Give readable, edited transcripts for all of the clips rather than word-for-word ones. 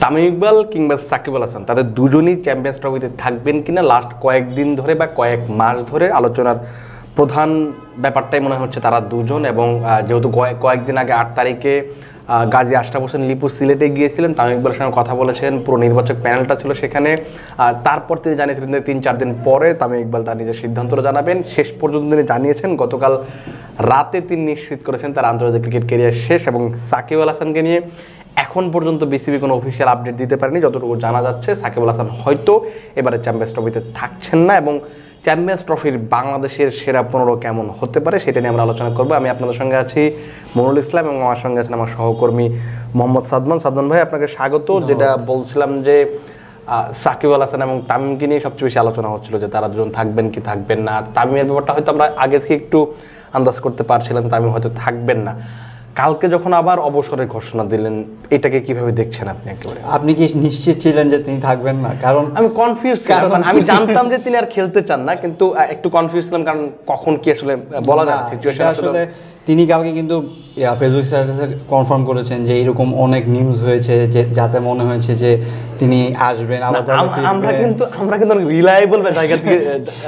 তামিম ইকবাল কিংবা সাকিব আল হাসান তাদের দুজনই চ্যাম্পিয়ন্স ট্রফিতে থাকবেন কিনা লাস্ট কয়েকদিন ধরে বা কয়েক মাস ধরে আলোচনার প্রধান ব্যাপারটাই মনে হচ্ছে তারা দুজন। এবং যেহেতু কয়েকদিন আগে 8 তারিখে গাজী আশরাফ হোসেন লিপু সিলেটে গিয়েছিলেন, তামিম ইকবালের সঙ্গে কথা বলেছেন, পুরো নির্বাচক প্যানেলটা ছিল সেখানে। তারপর তিনি জানিয়েছিলেন যে 3-4 দিন পরে তামিম ইকবাল তার নিজের সিদ্ধান্তটা জানাবেন। শেষ পর্যন্ত তিনি জানিয়েছেন গতকাল রাতে তিনি নিশ্চিত করেছেন তার আন্তর্জাতিক ক্রিকেট ক্যারিয়ার শেষ। এবং সাকিব আল হাসানকে নিয়ে এখন পর্যন্ত বিসিবি কোনো অফিসিয়াল আপডেট দিতে পারেনি। যতটুকু জানা যাচ্ছে সাকিব আল হাসান হয়তো এবারে চ্যাম্পিয়ন্স ট্রফিতে থাকছেন না, এবং চ্যাম্পিয়ন্স ট্রফির বাংলাদেশের সেরা 15 কেমন হতে পারে সেটা নিয়ে আমরা আলোচনা করবো। আমি আপনাদের সঙ্গে আছি মনুল ইসলাম এবং আমার সঙ্গে আছেন আমার সহকর্মী মোহাম্মদ সাদমান। সাদমান ভাই, আপনাকে স্বাগত। যেটা বলছিলাম যে সাকিব আল হাসান এবং তামিমকে নিয়ে সবচেয়ে বেশি আলোচনা হচ্ছিল যে তারা দুজন থাকবেন কি থাকবেন না। তামিমের ব্যাপারটা হয়তো আমরা আগে থেকে একটু আন্দাজ করতে পারছিলাম তামিম হয়তো থাকবেন না। কালকে যখন আবার অবসরের ঘোষণা দিলেন, এটাকে কিভাবে দেখছেন আপনি? একেবারে আপনি কি নিশ্চিত ছিলেন যে তিনি থাকবেন না? কারণ আমি কনফিউজ ছিলাম, আমি জানতাম যে তিনি আর খেলতে চান না, কিন্তু একটু কনফিউজ ছিলাম কারণ কখন কি আসলে বলা যায় না সিচুয়েশন। আসলে তিনি কালকে কিন্তু ফেসবুক স্ট্যাটাসে কনফার্ম করেছেন যে এরকম অনেক নিউজ হয়েছে যে যাতে মনে হয়েছে যে তিনি আসবেন। আমরা কিন্তু অনেক রিলায়েবল জায়গা থেকে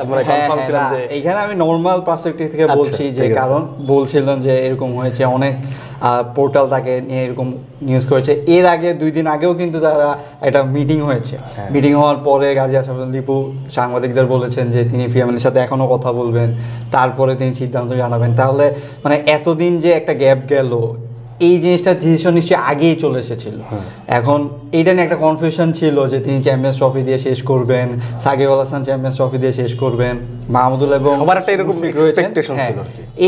আমরা কনফার্ম ছিলাম যে এখানে আমি নরমাল পার্সপেক্টিভ থেকে বলছি যে কারণ বলছিলেন যে এরকম হয়েছে, অনেক পোর্টাল তাকে নিয়ে এরকম নিউজ করেছে। এর আগে 2 দিন আগেও কিন্তু তারা একটা মিটিং হয়েছে। মিটিং হওয়ার পরে গাজী আশরাফ হোসেন লিপু সাংবাদিকদের বলেছেন যে তিনি ফ্যামিলির সাথে এখনও কথা বলবেন, তারপরে তিনি সিদ্ধান্ত জানাবেন। তাহলে মানে এতদিন যে একটা গ্যাপ গেল, এই জিনিসটা ডিসিশন নিশ্চয়ই আগেই চলে এসেছিল। এখন এইটা নিয়ে একটা কনফিউশন ছিল যে তিনি চ্যাম্পিয়ন্স ট্রফি দিয়ে শেষ করবেন, সাকিব আল হাসান চ্যাম্পিয়ন্স ট্রফি দিয়ে শেষ করবেন, মাহমুদুল এবং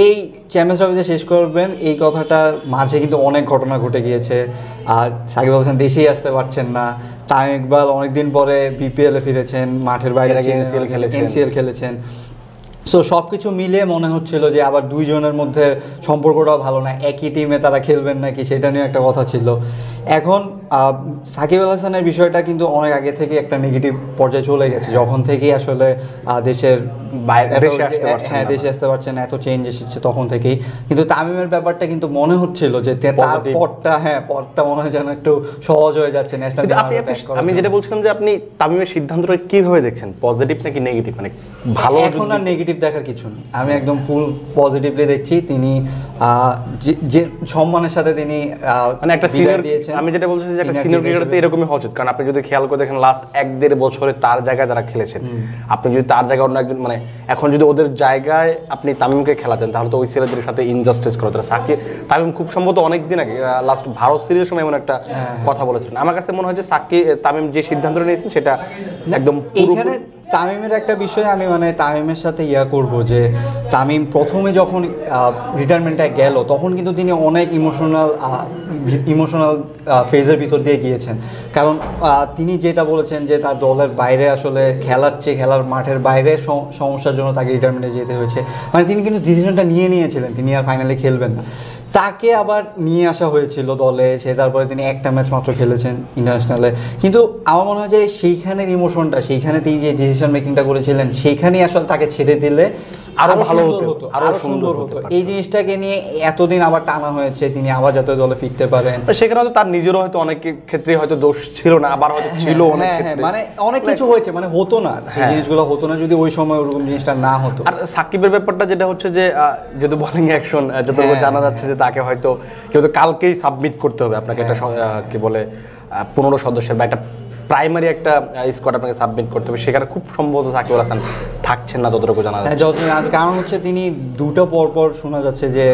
এই চ্যাম্পিয়ন্স ট্রফি দিয়ে শেষ করবেন। এই কথাটার মাঝে কিন্তু অনেক ঘটনা ঘটে গিয়েছে। আর সাকিব আল হাসান দেশেই আসতে পারছেন না, তামিম ইকবাল অনেকদিন পরে বিপিএলে ফিরেছেন, মাঠের বাইরে এনসিএল খেলেছেন। সো সব কিছু মিলে মনে হচ্ছিল যে আবার দুইজনের মধ্যে সম্পর্কটাও ভালো না, একই টিমে তারা খেলবেন নাকি সেটা নিয়ে একটা কথা ছিল। এখন সাকিব আল হাসানের বিষয়টা কিন্তু অনেক আগে থেকে একটা নেগেটিভ পর্যায়ে চলে গেছে, যখন থেকেই আসলে দেশের দেশে আসতে পারছেন না, এত চেঞ্জ এসেছে তখন থেকেই। কিন্তু তামিমের ব্যাপারটা কিন্তু মনে হচ্ছিল যে তার পরটা মনে হয় যেন একটু সহজ হয়ে যাচ্ছে ন্যাশনাল। আমি যেটা বলছিলাম যে আপনি তামিমের সিদ্ধান্তটা কিভাবে দেখছেন, পজিটিভ নাকি নেগেটিভ? মানে ভালো, এখন আর নেগেটিভ দেখার কিছু নেই, আমি একদম ফুল পজিটিভলি দেখছি। তিনি যে সম্মানের সাথে তিনি মানে একটা সিনিয়র দিয়েছেন। আমি যেটা বলছি যে একটা সিনিয়র ক্রিকেটারতে এরকমই হওয়া উচিত, কারণ আপনি যদি খেয়াল করে দেখেন লাস্ট 1-1.5 বছরে তার জায়গায় যারা খেলেছেন, আপনি যদি তার জায়গায় অন্য একজন মানে এখন যদি ওদের জায়গায় আপনি তামিমকে খেলাতেন তাহলে তো ওই ছেলেদের সাথে ইনজাস্টিস করে। তামিম খুব সম্ভবত অনেকদিন আগে লাস্ট ভারত সিরিজের সময় এমন একটা কথা বলেছিলেন। আমার কাছে মনে হয় যে তামিম যে সিদ্ধান্তটা নিয়েছেন সেটা একদম এইখানে তামিমের একটা বিষয় আমি মানে তামিমের সাথে করব যে তামিম প্রথমে যখন রিটায়ারমেন্টে গেল তখন কিন্তু তিনি অনেক ইমোশনাল ফেজের ভিতর দিয়ে গিয়েছেন। কারণ তিনি যেটা বলেছেন যে তার দলের বাইরে আসলে খেলার মাঠের বাইরে সমস্যার জন্য তাকে রিটায়ারমেন্টে যেতে হয়েছে। মানে তিনি কিন্তু ডিসিশনটা নিয়েছিলেন তিনি আর ফাইনালে খেলবেন না। তাকে আবার নিয়ে আসা হয়েছিল দলে, তারপরে তিনি একটা ম্যাচ মাত্র খেলেছেন ইন্টারন্যাশনালে। কিন্তু আমার মনে হয় যে সেইখানের ইমোশনটা, সেইখানে তিনি যে ডিসিশন মেকিংটা করেছিলেন সেইখানেই আসলে তাকে ছেড়ে দিলে আরো ভালো হতো, আরো সুন্দর হতো। এই জিনিসটাকে নিয়ে এতদিন আবার টানা হয়েছে, তিনি আবার যাতে দলে ফিরতে পারেন। সেখানে হয়তো তার নিজেরও হয়তো অনেক ক্ষেত্রে হয়তো দোষ ছিল না, আবার হয়তো ছিল অনেক ক্ষেত্রে, মানে অনেক কিছু হয়েছে, মানে হতো না, এই জিনিসগুলো হতো না যদি ওই সময় ওরকম জিনিসটা না হতো। আর সাকিবের ব্যাপারটা যেটা হচ্ছে যে যেহেতু বোলিং অ্যাকশন যতটুকু জানা যাচ্ছে যে তাকে হয়তো কিন্তু কালকেই সাবমিট করতে হবে আপনাকে একটা কি বলে 15 সদস্যের বা একটা প্রাইমারি একটা স্কোয়াড আপনাকে সাবমিট করতে হবে। সেখানে খুব সম্ভবত সাকিব আল হাসান থাকছেন না যতটুকু জানা যাচ্ছে। কারণ হচ্ছে তিনি দুটো পরপর শোনা যাচ্ছে যে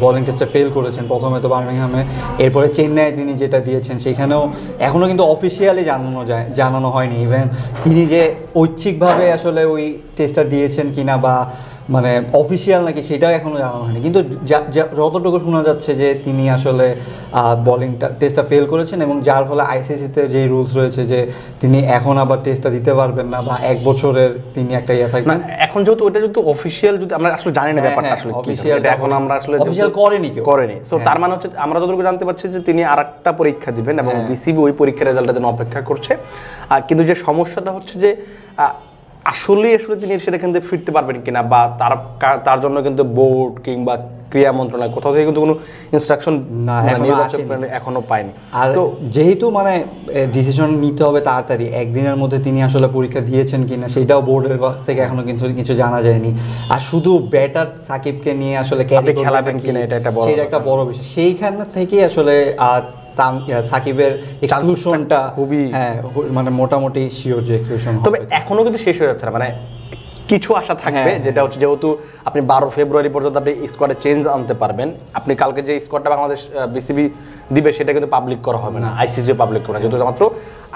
বোলিং টেস্টে ফেল করেছেন। প্রথমে তো বার্মিংহামে, এরপরে চেন্নাইয়ে তিনি যেটা দিয়েছেন সেখানেও এখনও কিন্তু অফিসিয়ালি জানানো হয়নি। ইভেন তিনি যে ঐচ্ছিকভাবে আসলে ওই টেস্টটা দিয়েছেন কিনা বা মানে অফিসিয়াল নাকি সেটাও এখনও জানানো হয়নি। কিন্তু যতটুকু শোনা যাচ্ছে যে তিনি আসলে টেস্টটা ফেল করেছেন, এবং যার ফলে আইসিসিতে যেই রুলস রয়েছে যে তিনি এখন আবার টেস্টটা দিতে পারবেন না বা 1 বছরের তিনি একটা থাকবেন। এখন যেহেতু ওটা যেহেতু অফিসিয়াল, যদি আমরা আসলে জানি না ব্যাপারটা আসলে অফিসিয়াল, এখন আমরা আসলে অফিসিয়াল করেনি। সো তার মানে হচ্ছে আমরা যতটুকু জানতে পারছি যে তিনি আরেকটা পরীক্ষা দিবেন এবং বিসিবি ওই পরীক্ষার রেজাল্টের জন্য অপেক্ষা করছে। কিন্তু যে সমস্যাটা হচ্ছে যে আসলে তিনি সেটা কিন্তু ফিরতে পারবেন কিনা, বা তার জন্য কিন্তু বোর্ড কিংবা ক্রীড়া মন্ত্রণালয় কোথাও থেকে কিন্তু কোনো ইনস্ট্রাকশন এখনো পায়নি। আর তো যেহেতু মানে ডিসিশন নিতে হবে তাড়াতাড়ি, একদিনের মধ্যে তিনি আসলে পরীক্ষা দিয়েছেন কিনা সেটাও বোর্ডের কাছ থেকে এখনো কিছু জানা যায়নি। আর শুধু ব্যাটার সাকিবকে নিয়ে আসলে খেলাবেন কিনা এটা একটা বড় বিষয়। সেইখান থেকেই আসলে সাকিবের এক্সক্লুশনটা খুবই মানে মোটামুটি শিওর যে এক্সক্লুশন হবে। তবে এখনো কিন্তু শেষ হয়ে যাচ্ছে না, মানে কিছু আশা থাকবে, যেটা হচ্ছে যেহেতু আপনি 12 ফেব্রুয়ারি পর্যন্ত আপনি স্কোয়াডে চেঞ্জ আনতে পারবেন। আপনি কালকে যে স্কোয়াডটা বাংলাদেশ বিসিবি দিবে সেটা কিন্তু পাবলিক করা হবে না, আইসিসি পাবলিক করা, যেহেতু মাত্র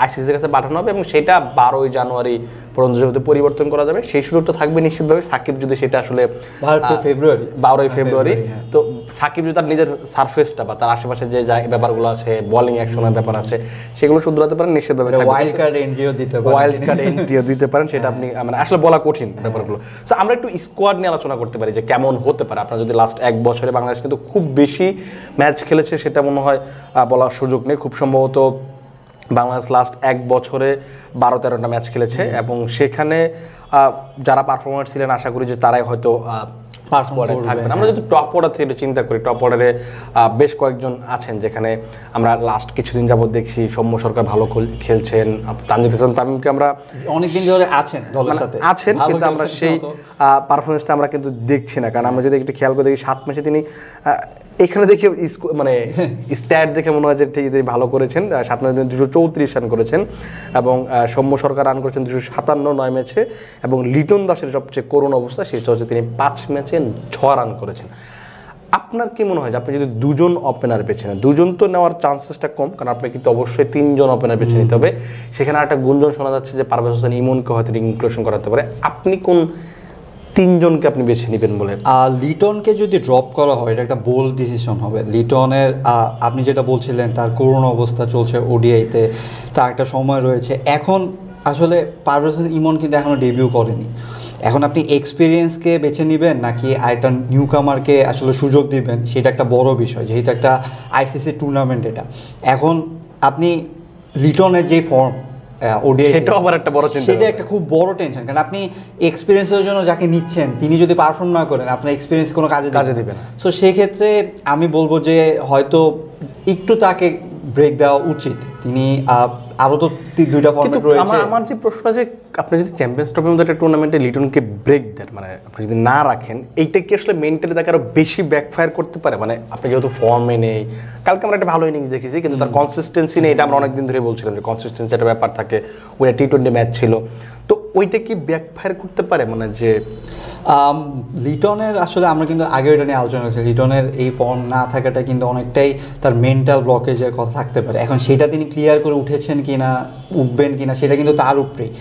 আইসিসির কাছে পাঠানো হবে এবং সেটা 12 জানুয়ারি পর্যন্ত যেহেতু পরিবর্তন করা যাবে, সেই সুযোগটা থাকবে নিশ্চিতভাবে সাকিব যদি সেটা আসলে 12 ফেব্রুয়ারি তো সাকিব যদি তার নিজের সারফেসটা বা তার আশেপাশে যে ব্যাপারগুলো আছে, বোলিং অ্যাকশনের ব্যাপার আছে, সেগুলো শুধরাতে পারেন নিশ্চিতভাবে। ওয়াইল্ড কার্ড এন্ট্রিও দিতে পারেন, সেটা আপনি মানে আসলে বলা কঠিন ব্যাপারগুলো। সো আমরা একটু স্কোয়াড নিয়ে আলোচনা করতে পারি যে কেমন হতে পারে। আপনার যদি লাস্ট 1 বছরে বাংলাদেশ কিন্তু খুব বেশি ম্যাচ খেলেছে সেটা মনে হয় বলার সুযোগ নেই। খুব সম্ভবত বাংলাদেশ লাস্ট 1 বছরে 12-13টা ম্যাচ খেলেছে এবং সেখানে যারা পারফরমার ছিলেন আশা করি যে তারাই হয়তো থাকবেন। আমরা যদি টপ অর্ডার থেকে চিন্তা করি, টপ অর্ডারে বেশ কয়েকজন আছেন যেখানে আমরা লাস্ট কিছুদিন যাবত দেখছি সৌম্য সরকার ভালো খেলছেন, তানজিদ হাসান তামিমকে আমরা অনেকদিন ধরে আছেন দলের সাথে কিন্তু আমরা সেই পারফরমেন্সটা আমরা কিন্তু দেখছি না। কারণ আমরা যদি একটু খেয়াল করে দেখি 7 ম্যাচে তিনি এখানে দেখে মানে স্ট্যাট দেখে মনে হয় যে ঠিক তিনি ভালো করেছেন। 7 ম্যাচে 234 রান করেছেন এবং সৌম্য সরকার রান করেছেন 257 9 ম্যাচে, এবং লিটন দাসের সবচেয়ে করুণ অবস্থা সেটা হচ্ছে তিনি 5 ম্যাচে 6 রান করেছেন। আপনার কি মনে হয় যে আপনি যদি 2জন ওপেনার বেছে নেন, 2জন তো নেওয়ার চান্সেসটা কম, কারণ আপনি কিন্তু অবশ্যই 3জন ওপেনার বেছে নিতে হবে। সেখানে একটা গুঞ্জন শোনা যাচ্ছে যে পারভেজ হোসেন ইমনকে হয়তো ইনক্লুশন করাতে পারে। আপনি কোন 3জনকে আপনি বেছে নেবেন বলে? লিটনকে যদি ড্রপ করা হয় এটা একটা বোল্ড ডিসিশন হবে। লিটনের আপনি যেটা বলছিলেন তার করুণ অবস্থা চলছে ওডিআইতে, তার একটা সময় রয়েছে। এখন আসলে পারভেজ হোসেন ইমন কিন্তু এখনও ডেবিউ করেনি। এখন আপনি এক্সপিরিয়েন্সকে বেছে নেবেন নাকি আরেকটা নিউ কামারকে আসলে সুযোগ দিবেন, সেটা একটা বড় বিষয়, যেহেতু একটা আইসিসি টুর্নামেন্ট এটা। এখন আপনি লিটনের যে ফর্ম সেটা একটা খুব বড় টেনশন, কারণ আপনি এক্সপিরিয়েন্সের জন্য যাকে নিচ্ছেন তিনি যদি পারফর্ম না করেন আপনার এক্সপিরিয়েন্স কোনো কাজে দিবে না। সো সেক্ষেত্রে আমি বলবো যে হয়তো একটু তাকে ব্রেক দেওয়া উচিত। তিনি আরও তো 2টা ফর্মেট রয়েছে। আমার যে প্রশ্নটা যে আপনি যদি চ্যাম্পিয়ন্স ট্রফির মতো একটা টুর্নামেন্টে লিটনকে ব্রেক দেন, মানে আপনি যদি না রাখেন, এইটা কি আসলে মেন্টালি তাকে আরও বেশি ব্যাকফায়ার করতে পারে? মানে আপনি যেহেতু ফর্মে নেই, কালকে আমরা একটা ভালো ইনিংস দেখেছি কিন্তু তার কনসিস্টেন্সি নেই, এটা আমরা অনেকদিন ধরে বলছিলাম যে কনসিস্টেন্সি একটা ব্যাপার থাকে। ওই টি20 ম্যাচ ছিল, তো ওইটা কি ব্যাকফায়ার করতে পারে? মানে যে লিটনের আসলে আমরা কিন্তু আগে এটা নিয়ে আলোচনা করেছি, লিটনের এই ফর্ম না থাকাটা কিন্তু অনেকটাই তার মেন্টাল ব্লকেজের কথা থাকতে পারে। এখন সেটা তিনি ক্লিয়ার করে উঠেছেন কিনা, উঠবেন কিনা, সেটা কিন্তু তার উপরেই।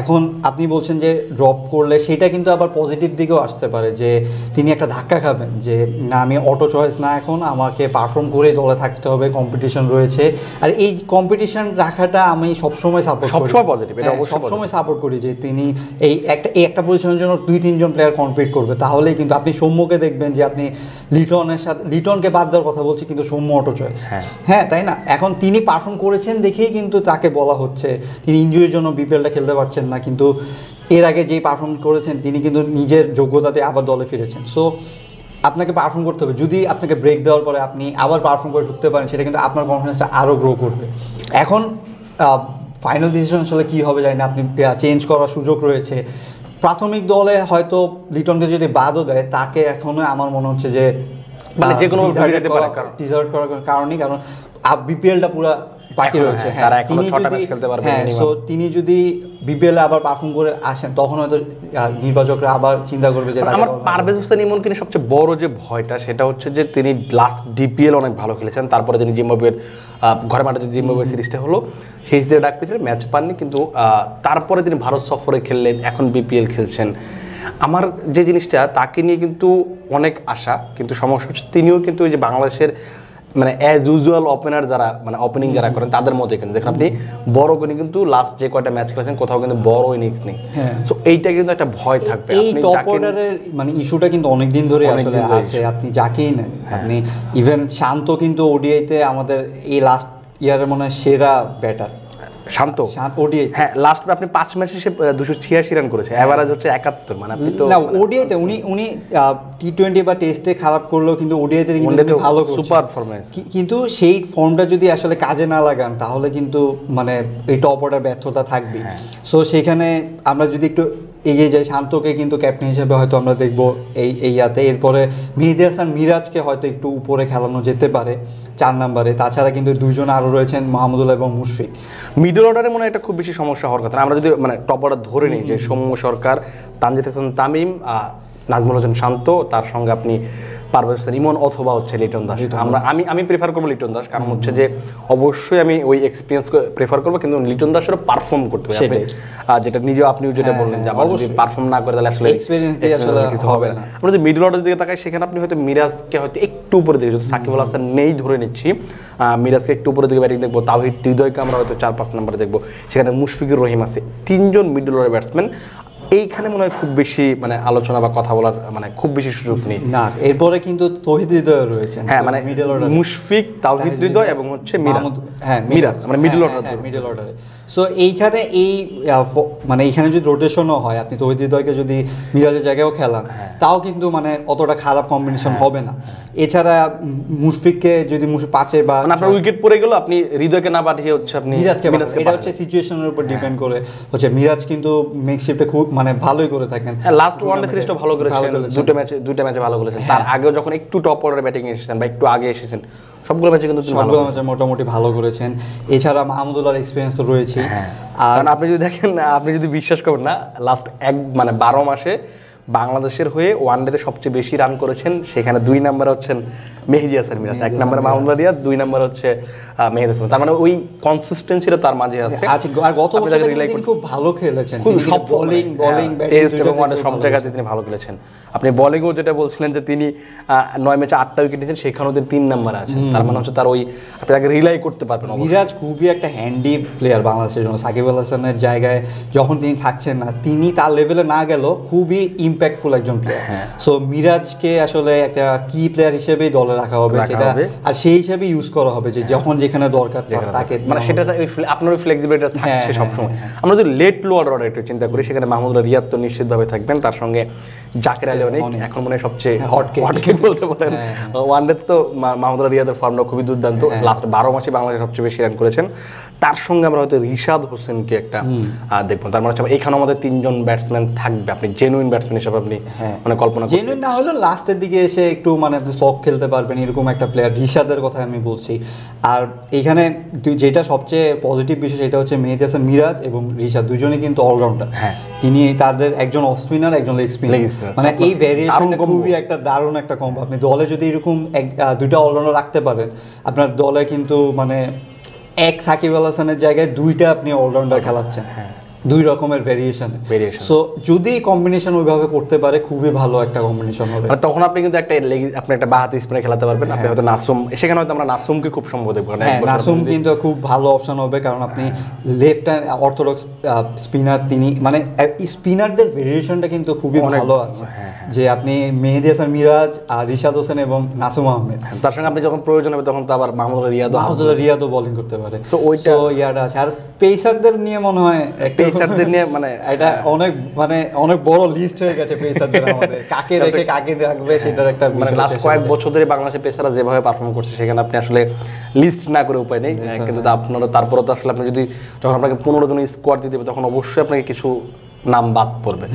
এখন আপনি বলছেন যে ড্রপ করলে সেটা কিন্তু আবার পজিটিভ দিকেও আসতে পারে, যে তিনি একটা ধাক্কা খাবেন যে না আমি অটো চয়েস না, এখন আমাকে পারফর্ম করে দলে থাকতে হবে, কম্পিটিশন রয়েছে। আর এই কম্পিটিশন রাখাটা আমি সবসময় সাপোর্ট করি, সবসময় সাপোর্ট করি যে তিনি এই একটা পজিশনের জন্য 2-3জন প্লেয়ার কম্পিট করবে, তাহলেই কিন্তু আপনি সৌম্যকে দেখবেন যে আপনি লিটনের সাথে, লিটনকে বাদ দেওয়ার কথা বলছি কিন্তু সৌম্য অটো চয়েস, হ্যাঁ তাই না? এখন তিনি পারফর্ম করেছেন দেখেই কিন্তু তাকে বলা হচ্ছে, তিনি ইনজুরির জন্য বিপিএলটা খেলতে পারছেন না, কিন্তু এর আগে যেই পারফর্ম করেছেন তিনি কিন্তু নিজের যোগ্যতাতে আবার দলে ফিরেছেন। সো আপনাকে পারফর্ম করতে হবে। যদি আপনাকে ব্রেক দেওয়ার পরে আপনি আবার পারফর্ম করে ঢুকতে পারেন, সেটা কিন্তু আপনার কনফিডেন্সটা আরও গ্রো করবে। এখন ফাইনাল ডিসিশন আসলে কী হবে জানি না, আপনি চেঞ্জ করার সুযোগ রয়েছে। প্রাথমিক দলে হয়তো লিটনকে যদি বাদও দেয়, তাকে এখনো আমার মনে হচ্ছে যে মানে যে কোনো ডিজার্ভ করার কারণেই, কারণ বিপিএলটা পুরো বাকি রয়েছে। তিনি যদি বিপিএল আবার পারফর্ম করে আসেন তখন হয়তো নির্বাচকরা আবার চিন্তা করবে যে আমার পারভেজ হোসেন ইমনকে নিয়ে সবচেয়ে বড় যে ভয়টা সেটা হচ্ছে যে তিনি লাস্ট ডিপিএল অনেক ভালো খেলেছেন, তারপরে তিনি জিম্বাবুয়ের ঘরে মাঠে যে জিম্বাবুয়ে সিরিজটা হলো সেই সিরিজে ডাক পেয়েছিলেন, ম্যাচ পাননি, কিন্তু তারপরে তিনি ভারত সফরে খেললেন, এখন বিপিএল খেলছেন। আমার যে জিনিসটা তাকে নিয়ে কিন্তু অনেক আশা, কিন্তু সমস্যা হচ্ছে তিনিও কিন্তু ওই যে বাংলাদেশের মানে অ্যাজ ইউজুয়াল ওপেনার যারা মানে ওপেনিং যারা করেন তাদের মধ্যে কিন্তু দেখেন আপনি বড় করে কিন্তু লাস্ট যে কয়টা ম্যাচ খেলেছেন কোথাও কিন্তু বড় ইনিংস নেই। সো এইটা কিন্তু একটা ভয় থাকবে। এই টপ অর্ডারের মানে ইস্যুটা কিন্তু অনেকদিন ধরে আসলে আছে। আপনি যাকেই নেন, আপনি ইভেন শান্ত কিন্তু ওডিআইতে আমাদের এই লাস্ট ইয়ারের মনে হয় সেরা ব্যাটার, শান্ত ওডিআই হ্যাঁ লাস্ট আপনি 5 ম্যাচে সে 286 রান করেছে, এভারেজ হচ্ছে 71, মানে আপনি তো না ওডিআইতে উনি টি20 বা টেস্টে খারাপ করলেও কিন্তু ওডিআইতে কিন্তু ভালো করছে, সুপার পারফরম্যান্স। কিন্তু সেই ফর্মটা যদি আসলে কাজে না লাগান তাহলে কিন্তু মানে এই টপ অর্ডার ব্যর্থতা থাকবে। সো সেইখানে আমরা যদি একটু এগিয়ে যাই, শান্তকে কিন্তু ক্যাপ্টেন হিসেবে হয়তো আমরা দেখবো এই ইয়াতে। এরপরে মেহেদী হাসান মিরাজকে হয়তো একটু উপরে খেলানো যেতে পারে 4 নম্বরে। তাছাড়া কিন্তু দুইজন আরও রয়েছেন, মাহমুদুল্লাহ এবং মুশফিক। মিডল অর্ডারে মনে হয় এটা খুব বেশি সমস্যা হওয়ার কথা না। আমরা যদি মানে টপ অর্ডার ধরে নিই যে সৌম্য সরকার, তানজিদ হাসান তামিম, নাজমুল হোসেন শান্ত, তার সঙ্গে আপনি পারভেজ হোসেন ইমন অথবা হচ্ছে লিটন দাস। আমি প্রেফার করবো লিটন দাস, কারণ হচ্ছে যে অবশ্যই আমি ওই এক্সপিরিয়েন্স প্রেফার করবো, কিন্তু লিটন দাসেরও পারফর্ম করতে হবে। যেটা নিজেও আপনিও যেটা বললেন যে আমার যদি পারফর্ম না করে তাহলে আসলে এক্সপিরিয়েন্স দিয়ে আসলে কিছু হবে না। আমরা যদি মিডল অর্ডারের দিকে তাকাই, সেখানে আপনি হয়তো মিরাজকে হয়তো একটু উপরে দিকে, যদি সাকিব আল হাসান নেই ধরে নিচ্ছি, মিরাজকে একটু উপরে দিকে ব্যাটিং দেখবো, তাওহিদ হৃদয়কে আমরা হয়তো 4-5 নম্বরে দেখবো। সেখানে মুশফিকুর রহিম আছে, 3 জন মিডল অর্ডার ব্যাটসম্যান। এইখানে মনে হয় খুব বেশি মানে আলোচনা বা কথা বলার মানে খুব বেশি সুযোগ নেই। না, এরপরে কিন্তু তৌহিদ হৃদয় রয়েছে। হ্যাঁ, মানে মিডল অর্ডার মুশফিক, তাওহিদ হৃদয় এবং হচ্ছে মিরাজ। হ্যাঁ, মিরাজ মানে মিডল অর্ডার, মিডল অর্ডারে। সো এইখানে মানে এইখানে যদি রোটেশনও হয়, আপনি তৌহিদ হৃদয়কে যদি মিরাজের জায়গায়ও খেলান, তাও কিন্তু মানে অতটা খারাপ কম্বিনেশন হবে না। এছাড়া মুশফিককে যদি 5-এ বা আপনার উইকেট পড়ে গেল, আপনি হৃদয়কে না পাঠিয়ে হচ্ছে আপনি মিরাজকে, এটা হচ্ছে সিচুয়েশনের উপর ডিপেন্ড করে হচ্ছে। মিরাজ কিন্তু মেকশিফটে খুব মানে ভালোই করে থাকেন। লাস্ট ওয়ানডে সিরিজটা ভালো করেছেন, দুটো ম্যাচে ভালো করেছেন। তার আগেও যখন একটু টপ অর্ডারে ব্যাটিং এসেছেন বা একটু আগে এসেছেন, সবগুলো ম্যাচে কিন্তু মোটামুটি ভালো করেছেন। এছাড়া মাহমুদুল্লাহর এক্সপিরিয়েন্স তো রয়েছে। আর আপনি যদি দেখেন, আপনি যদি বিশ্বাস করবেন না, লাস্ট 12 মাসে বাংলাদেশের হয়ে ওয়ানডেতে সবচেয়ে বেশি রান করেছেন, সেখানে 2 নম্বরে হচ্ছেন মেহেদী হাসান মিরাজ, 1 নম্বরে মাহমুদুল্লাহ রিয়াদ, 2 নম্বরে হচ্ছে মেহেদী হাসান। তার মানে ওই কনসিস্টেন্সিটা তার মাঝে আছে। আর গত বছর তিনি খুব ভালো খেলেছেন, সব বোলিং টেস্ট এবং ওয়ানডে সব জায়গাতে তিনি ভালো খেলেছেন। আপনি বোলিংও যেটা বলছিলেন যে তিনি 9 ম্যাচে 8টা উইকেট নিয়েছেন, সেখানেও তিনি 3 নম্বরে আছেন। তার মানে হচ্ছে তার ওই আপনি তাকে রিলাই করতে পারবেন। মিরাজ খুবই একটা হ্যান্ডি প্লেয়ার বাংলাদেশের জন্য। সাকিব আল হাসানের জায়গায় যখন তিনি থাকছেন না, তিনি তার লেভেলে না গেলেও খুবই ইম্প্যাক্টফুল একজন প্লেয়ার। সো মিরাজকে আসলে একটা কি প্লেয়ার হিসেবেই দলে রাখা হবে, সেটা আর সেই হিসেবে ইউজ করা হবে, যে যখন যেখানে দরকার তাকে, মানে সেটা আপনার ওই ফ্লেক্সিবিলিটি থাকছে সবসময়। আমরা যদি লেট লোয়ার অর্ডার একটু চিন্তা করি, সেখানে মাহমুদুল্লাহ রিয়াদ তো নিশ্চিতভাবে থাকবেন, তার সঙ্গে জাকির আলী অনেক এখন মনে হয় সবচেয়ে হটকেক বলতে পারেন। ওয়ানডে তো মাহমুদুল্লাহ রিয়াদের ফর্মটা খুবই দুর্দান্ত, লাস্ট 12 মাসে বাংলাদেশ সবচেয়ে বেশি রান করেছেন। তার সঙ্গে আমরা হয়তো রিশাদ হোসেনকে একটা দেখবো। তার মানে হচ্ছে এখানে আমাদের 3 জন ব্যাটসম্যান থাকবে। আপনি জেনুইন ব্যাটসম্যান হিসেবে আপনি মানে কল্পনা জেনুইন না হলেও লাস্টের দিকে এসে একটু মানে আপনি স্লগ খেলতে পারবেন, এরকম একটা প্লেয়ার রিশাদের কথা আমি বলছি। আর এখানে যেটা সবচেয়ে পজিটিভ বিষয়, সেটা হচ্ছে মেহেদী হাসান মিরাজ এবং রিশাদ দুজনেই কিন্তু অলরাউন্ডার। তিনি তাদের একজন অফ স্পিনার, একজন লেগ স্পিনার, মানে এই ভ্যারিয়েশনটা খুবই একটা দারুণ একটা কম্বো। আপনি দলে যদি এরকম 2টা অলরাউন্ডার রাখতে পারেন, আপনার দলে কিন্তু মানে এক সাকিব আল হাসানের জায়গায় 2টা আপনি অলরাউন্ডার খেলাচ্ছেন, 2 রকমের ভেরিয়েশন। সো যদি কম্বিনেশন ওইভাবে করতে পারে, খুবই ভালো একটা কম্বিনেশন হবে। তখন আপনি কিন্তু আপনি একটা বাহাতি স্পিনার খেলাতে পারবেন। আপনি হয়তো নাসুম, সেখানে হয়তো আমরা নাসুমকে খুব সম্ভব দেখব। নাসুম কিন্তু খুব ভালো অপশন হবে, কারণ আপনি লেফট হ্যান্ড অর্থোডক্স স্পিনার, তিনি মানে স্পিনারদের ভেরিয়েশনটা কিন্তু খুবই ভালো আছে, যে আপনি মেহেদী হাসান মিরাজ আর রিশাদ হোসেন এবং নাসুম আহমেদ, তার সঙ্গে আপনি যখন প্রয়োজন হবে তখন তো আবার মাহমুদুল্লাহ রিয়াদও বোলিং করতে পারে। সো ওইটা ইয়াটা আছে। আর পেসারদের নিয়ে মনে হয় পেসারদের নিয়ে মানে এটা অনেক বড় লিস্ট হয়ে গেছে পেসারদের আমাদের, কাকে রেখে কাকে রাখবে সেটার একটা বিষয়। লাস্ট কয়েক বছর ধরে বাংলাদেশের পেসাররা যেভাবে পারফর্ম করছে, সেখানে আপনি আসলে লিস্ট না করে উপায় নেই। কিন্তু আপনারা তারপরে তো আসলে আপনি যদি যখন আপনাকে 15 জন স্কোয়াড দিতে হবে, তখন অবশ্যই আপনাকে কিছু নাম বাদ পড়বে।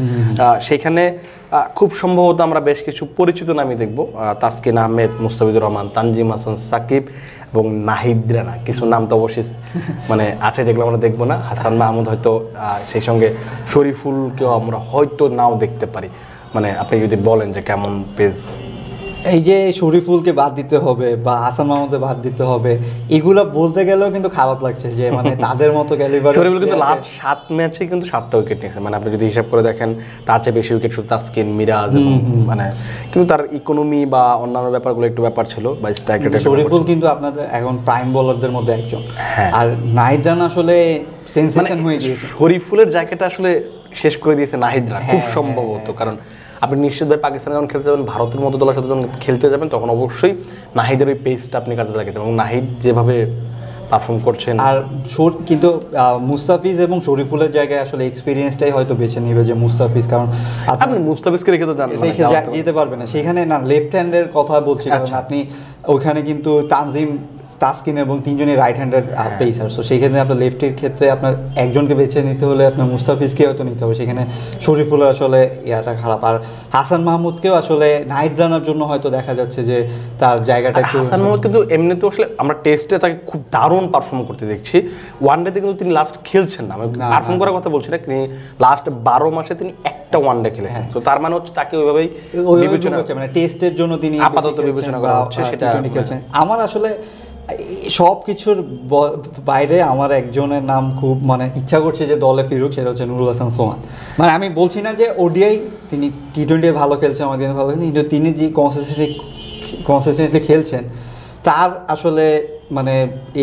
সেখানে খুব সম্ভবত আমরা বেশ কিছু পরিচিত নামই দেখব। তাসকিন আহমেদ, মুস্তাফিজুর রহমান, তানজিম হাসান, সাকিব এবং নাহিদ রানা। কিছু নাম তো অবশ্যই মানে আছে যেগুলো আমরা দেখবো না। হাসান মাহমুদ হয়তো, সেই সঙ্গে শরীফুলকেও আমরা হয়তো নাও দেখতে পারি। মানে আপনি যদি বলেন যে কেমন পেজ, এই যে শরীফুলকে বাদ দিতে হবে বা হাসান মাহমুদকে বাদ দিতে হবে, এগুলো বলতে গেলেও কিন্তু খারাপ লাগছে, যে মানে তাদের মতো ক্যালিবার। শরীফুল কিন্তু লাস্ট 7 ম্যাচে কিন্তু 7টা উইকেট নিয়েছে। মানে আপনি যদি হিসাব করে দেখেন, তার চেয়ে বেশি উইকেট শুধু তাসকিন, মিরাজ, মানে কিন্তু তার ইকোনমি বা অন্যান্য ব্যাপারগুলো একটু ব্যাপার ছিল বা স্ট্রাইকার। শরীফুল কিন্তু আপনাদের এখন প্রাইম বোলারদের মধ্যে একজন। আর নাহিদ রানা আসলে সেন্সেশন হয়ে গিয়েছে। শরীফুলের জায়গাটা আসলে শেষ করে দিয়েছে নাহিদ রানা খুব সম্ভবত। কারণ আপনি নিশ্চিতভাবে পাকিস্তানে যখন খেলতে যাবেন, ভারতের মতো দলের সাথে যখন খেলতে যাবেন, তখন অবশ্যই নাহিদের ওই পেসটা আপনি কাজে লাগাতে, এবং নাহিদ যেভাবে পারফর্ম করছেন। আর কিন্তু মুস্তাফিজ এবং শরীফুলের জায়গায় আসলে এক্সপিরিয়েন্সটাই হয়তো বেছে নিবে, যে মুস্তাফিজ, কারণ আপনি মুস্তাফিজকে রেখে তো যেতে পারবে না সেখানে, না লেফট হ্যান্ডের কথা বলছি, কারণ আপনি ওইখানে কিন্তু তাসকিন এবং তিনজনই রাইট হ্যান্ডেড পেসার, সো সেখানে আপনার লেফটের ক্ষেত্রে আপনার একজনকে বেছে নিতে হলে আপনার মুস্তাফিজকে হয়তো নিতে হবে, সেখানে শরীফুলের আসলে ইয়াটা খারাপ। আর হাসান মাহমুদকেও আসলে নাইট রানার জন্য হয়তো দেখা যাচ্ছে যে তার জায়গাটা একটু, হাসান মাহমুদ কিন্তু এমনিতে আসলে আমরা টেস্টে তাকে খুব দারুণ পারফর্ম করতে দেখছি, ওয়ানডেতে কিন্তু তিনি লাস্ট খেলছেন না, আমি পারফর্ম করার কথা বলছি না, তিনি লাস্ট 12 মাসে তিনি একটা ওয়ানডে খেলেছেন, তো তার মানে হচ্ছে তাকে ওইভাবেই বিবেচনা হচ্ছে, মানে টেস্টের জন্য তিনি আপাতত বিবেচনা করা হচ্ছে, সেটা খেলছেন। আমার আসলে সব কিছুর বাইরে আমার একজনের নাম খুব মানে ইচ্ছা করছে যে দলে ফিরুক, সেটা হচ্ছে নুরুল হাসান সোহান। মানে আমি বলছি না যে ওডিআই তিনি টি-20 ভালো খেলছেন, আমাদের ভালো খেলছেন, কিন্তু তিনি যে কনসিস্টেন্টলি খেলছেন, তার আসলে মানে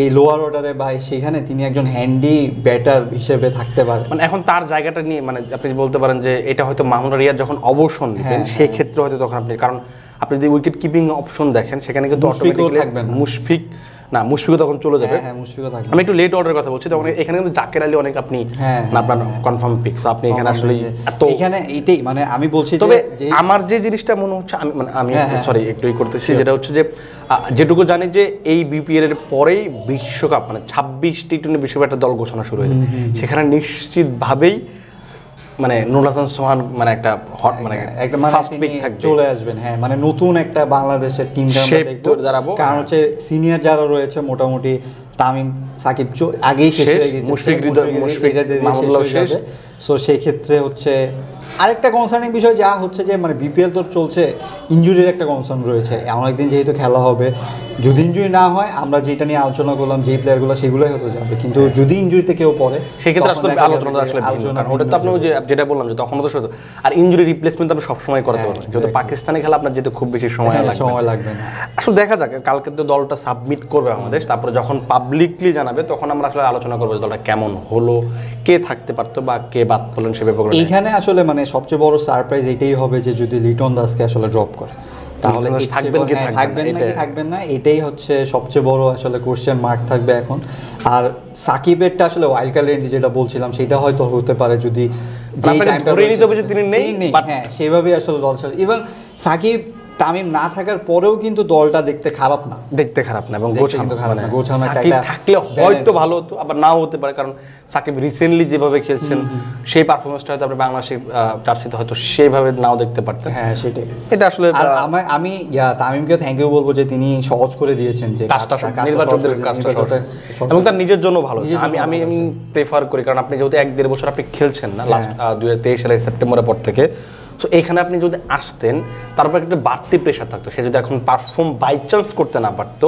এই লোয়ার অর্ডারে বা সেখানে তিনি একজন হ্যান্ডি ব্যাটার হিসেবে থাকতে পারে। মানে এখন তার জায়গাটা নিয়ে মানে আপনি বলতে পারেন যে এটা হয়তো মাহমুদ রিয়াদ যখন অবসর নেবেন সেই ক্ষেত্রে হয়তো তখন আপনি, কারণ আপনি যদি উইকেট কিপিং অপশন দেখেন সেখানে কিন্তু মুশফিকও তখন চলে যাবে। আমি একটু লেট অর্ডারের কথা বলছি, তখন এখানে কিন্তু জাকের আলী অনেক আপনি আপনার কনফার্ম পিক, সো আপনি এখানে আসলে এখানে এইটাই মানে আমি বলছি, তবে আমার যে জিনিসটা মনে হচ্ছে আমি সরি একটু করতেছি, যেটা হচ্ছে যে যেটুকু জানি যে এই বিপিএল এর পরেই বিশ্বকাপ মানে 26 টি-20 বিশ্বকাপ একটা দল ঘোষণা শুরু হয়ে যাবে, সেখানে নিশ্চিতভাবেই মানে নুরুল হাসান সোহান মানে একটা হট মানে একটা ফার্স্ট পিক চলে আসবেন। হ্যাঁ, মানে নতুন একটা বাংলাদেশের টিমটা আমরা দেখব, কারণ হচ্ছে সিনিয়র যারা রয়েছে মোটামুটি তামিম সাকিব আগেই শেষ হয়ে গেছে, সো সেই ক্ষেত্রে হচ্ছে আরেকটা কনসার্নিং বিষয় যা হচ্ছে যে মানে বিপিএল তো চলছে, ইনজুরির একটা কনসার্ন রয়েছে, অনেকদিন যেহেতু খেলা হবে, যদি ইনজুরি না হয় আমরা যেটা নিয়ে আলোচনা করলাম যেই প্লেয়ারগুলো সেগুলোই হয়তো যাবে, কিন্তু যদি ইনজুরিতে কেউ পড়ে সেক্ষেত্রে আসলে আলোচনাটা আসলে ভিন্ন, কারণ ওটা তো আপনি যেটা বললাম যে তখন তো শুধু আর ইনজুরি রিপ্লেসমেন্ট আপনি সবসময় করতে পারবেন, যেহেতু পাকিস্তানে খেলা আপনার যেতে খুব বেশি সময় লাগবে না। আসলে দেখা যাক কালকে তো দলটা সাবমিট করবে বাংলাদেশ, তারপরে যখন পাবলিকলি জানাবে তখন আমরা আসলে আলোচনা করবো যে দলটা কেমন হলো, কে থাকতে পারতো বা কে বাদ পড়লেন সে ব্যাপারে। এইখানে আসলে মানে সবচেয়ে বড় সারপ্রাইজ এটাই হবে যে যদি লিটন দাসকে আসলে ড্রপ করে, তাহলে থাকবেন না, এটাই হচ্ছে সবচেয়ে বড় আসলে কোশ্চেন মার্ক থাকবে এখন। আর সাকিবেরটা আসলে ওয়াইল্ড কার্ড এন্ট্রি যেটা বলছিলাম সেটা হয়তো হতে পারে, যদি সেভাবেই আসলে দল ছিল। এবং সাকিব তামিম না থাকার পরেও কিন্তু দলটা দেখতে খারাপ না এবং গোছানো থাকলে হয়তো ভালো হতো, আবার নাও হতে পারে, কারণ সাকিব রিসেন্টলি যেভাবে খেলছেন সেই পারফরমেন্সটা হয়তো আপনি বাংলাদেশের জার্সিতে হয়তো সেইভাবে নাও দেখতে পারতেন। হ্যাঁ, সেটাই। এটা আসলে আমি তামিমকে থ্যাংক ইউ বলবো যে তিনি সহজ করে দিয়েছেন যে এবং তার নিজের জন্য ভালো। আমি প্রেফার করি, কারণ আপনি যেহেতু 1-1.5 বছর আপনি খেলছেন না, লাস্ট 2023 সালের সেপ্টেম্বরের পর থেকে, সো এখানে আপনি যদি আসতেন তারপর একটা বাড়তি প্রেশার থাকতো, সে যদি এখন পারফর্ম বাই চান্স করতে না পারতো,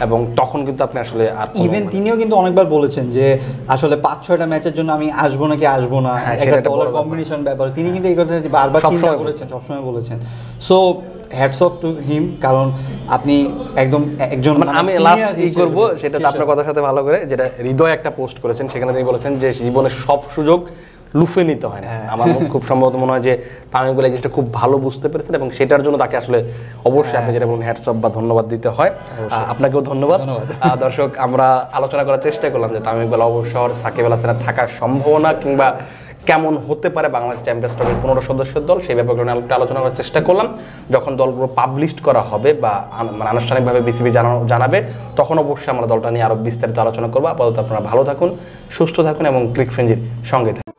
এবং তখন কিন্তু আপনি আসলে আর ইভেন তিনিও কিন্তু অনেকবার বলেছেন যে আসলে 5-6টা ম্যাচের জন্য আমি আসবো নাকি আসবো না, একটা বড় কম্বিনেশন ব্যাপার, তিনি কিন্তু এই কথা বারবার চিন্তা করেছেন, সবসময় বলেছেন। So hats off to him, কারণ আপনি একজন আমি লাস্ট করব সেটা তো আপনার কথার সাথে ভালো করে, যেটা হৃদয় একটা পোস্ট করেছেন, সেখানে তিনি বলেছেন যে জীবনের সব সুযোগ লুফে নিতে হয় না। আমার খুব সম্ভবত মনে হয় যে তামিম বলে জিনিসটা খুব ভালো বুঝতে পেরেছেন, এবং সেটার জন্য তাকে আসলে অবশ্যই আপনি যেটা বলুন হ্যাটস অফ বা ধন্যবাদ দিতে হয়। আপনাকেও ধন্যবাদ। দর্শক, আমরা আলোচনা করার চেষ্টা করলাম যে তামিম ইকবাল অবসর, সাকিব আল হাসানের থাকার সম্ভাবনা কিংবা কেমন হতে পারে বাংলাদেশ চ্যাম্পিয়ন্স ট্রফির 15 সদস্যের দল, সেই ব্যাপারে একটু আলোচনা করার চেষ্টা করলাম। যখন দলগুলো পাবলিশ করা হবে বা মানে আনুষ্ঠানিকভাবে বিসিবি জানাবে, তখন অবশ্যই আমরা দলটা নিয়ে আরো বিস্তারিত আলোচনা করবো। আপাতত আপনারা ভালো থাকুন, সুস্থ থাকুন এবং ক্রিক ফ্রেঞ্জির সঙ্গে থাকুন।